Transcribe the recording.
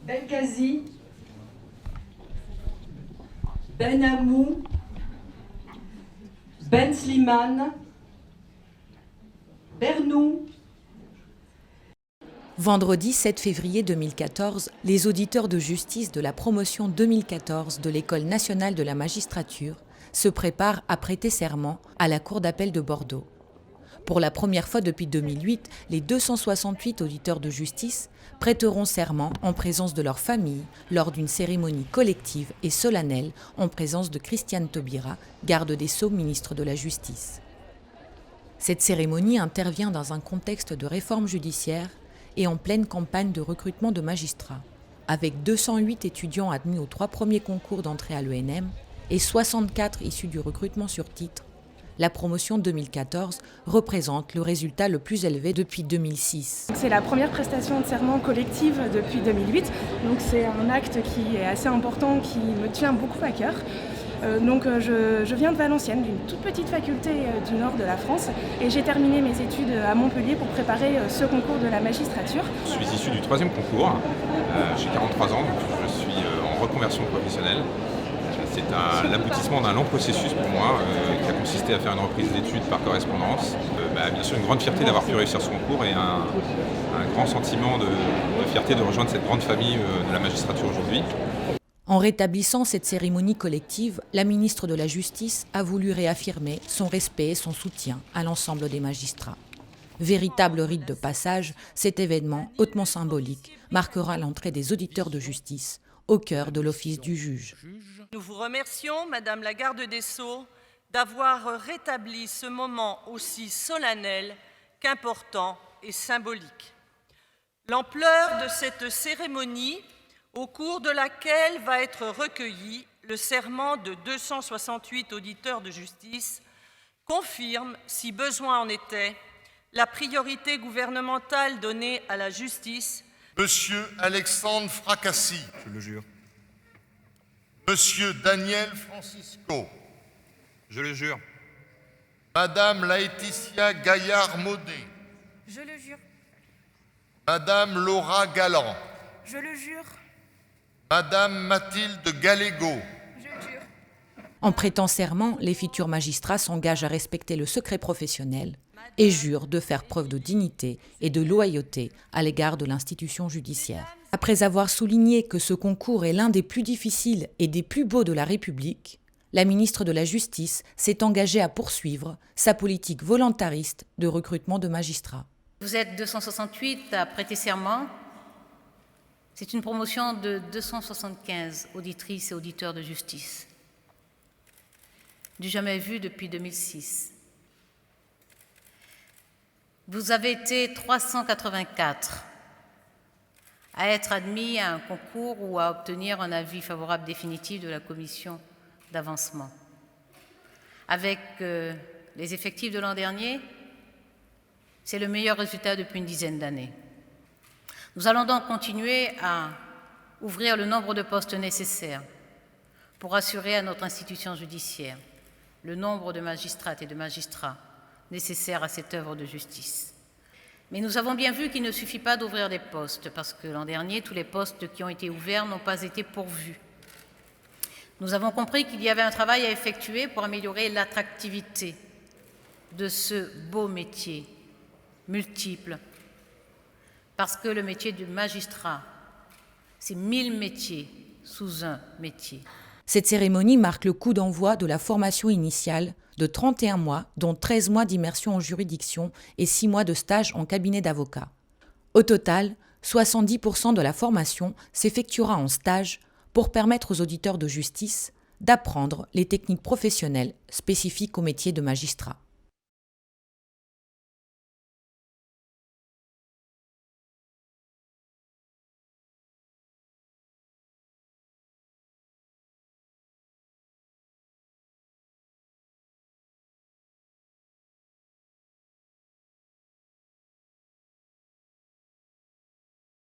Benghazi, Ben Amou, Ben Slimane, Bernou. Vendredi 7 février 2014, les auditeurs de justice de la promotion 2014 de l'École nationale de la magistrature se préparent à prêter serment à la Cour d'appel de Bordeaux. Pour la première fois depuis 2008, les 268 auditeurs de justice prêteront serment en présence de leur famille lors d'une cérémonie collective et solennelle en présence de Christiane Taubira, garde des Sceaux, ministre de la Justice. Cette cérémonie intervient dans un contexte de réforme judiciaire et en pleine campagne de recrutement de magistrats. Avec 208 étudiants admis aux 3 premiers concours d'entrée à l'ENM et 64 issus du recrutement sur titre, la promotion 2014 représente le résultat le plus élevé depuis 2006. C'est la première prestation de serment collective depuis 2008, donc c'est un acte qui est assez important, qui me tient beaucoup à cœur. Je viens de Valenciennes, d'une toute petite faculté du nord de la France, et j'ai terminé mes études à Montpellier pour préparer ce concours de la magistrature. Je suis issu du 3e concours, j'ai 43 ans, donc je suis en reconversion professionnelle. C'est l'aboutissement d'un long processus pour moi qui a consisté à faire une reprise d'études par correspondance. Bien sûr, une grande fierté d'avoir pu réussir ce concours et un grand sentiment de fierté de rejoindre cette grande famille de la magistrature aujourd'hui. En rétablissant cette cérémonie collective, la ministre de la Justice a voulu réaffirmer son respect et son soutien à l'ensemble des magistrats. Véritable rite de passage, cet événement hautement symbolique marquera l'entrée des auditeurs de justice au cœur de l'office du juge. Nous vous remercions, Madame la garde des Sceaux, d'avoir rétabli ce moment aussi solennel qu'important et symbolique. L'ampleur de cette cérémonie, au cours de laquelle va être recueilli le serment de 268 auditeurs de justice, confirme, si besoin en était, la priorité gouvernementale donnée à la justice. Monsieur Alexandre Fracassi. Je le jure. Monsieur Daniel Francisco. Je le jure. Madame Laetitia Gaillard-Maudet. Je le jure. Madame Laura Galland. Je le jure. Madame Mathilde Gallego. Je le jure. En prêtant serment, les futurs magistrats s'engagent à respecter le secret professionnel et jurent de faire preuve de dignité et de loyauté à l'égard de l'institution judiciaire. Après avoir souligné que ce concours est l'un des plus difficiles et des plus beaux de la République, la ministre de la Justice s'est engagée à poursuivre sa politique volontariste de recrutement de magistrats. Vous êtes 268 à prêter serment. C'est une promotion de 275 auditrices et auditeurs de justice. Du jamais vu depuis 2006. Vous avez été 384 à être admis à un concours ou à obtenir un avis favorable définitif de la commission d'avancement. Avec les effectifs de l'an dernier, c'est le meilleur résultat depuis une dizaine d'années. Nous allons donc continuer à ouvrir le nombre de postes nécessaires pour assurer à notre institution judiciaire le nombre de magistrates et de magistrats nécessaires à cette œuvre de justice. Mais nous avons bien vu qu'il ne suffit pas d'ouvrir des postes, parce que l'an dernier, tous les postes qui ont été ouverts n'ont pas été pourvus. Nous avons compris qu'il y avait un travail à effectuer pour améliorer l'attractivité de ce beau métier multiple, parce que le métier du magistrat, c'est 1000 métiers sous un métier. Cette cérémonie marque le coup d'envoi de la formation initiale de 31 mois, dont 13 mois d'immersion en juridiction et 6 mois de stage en cabinet d'avocat. Au total, 70% de la formation s'effectuera en stage pour permettre aux auditeurs de justice d'apprendre les techniques professionnelles spécifiques au métier de magistrat.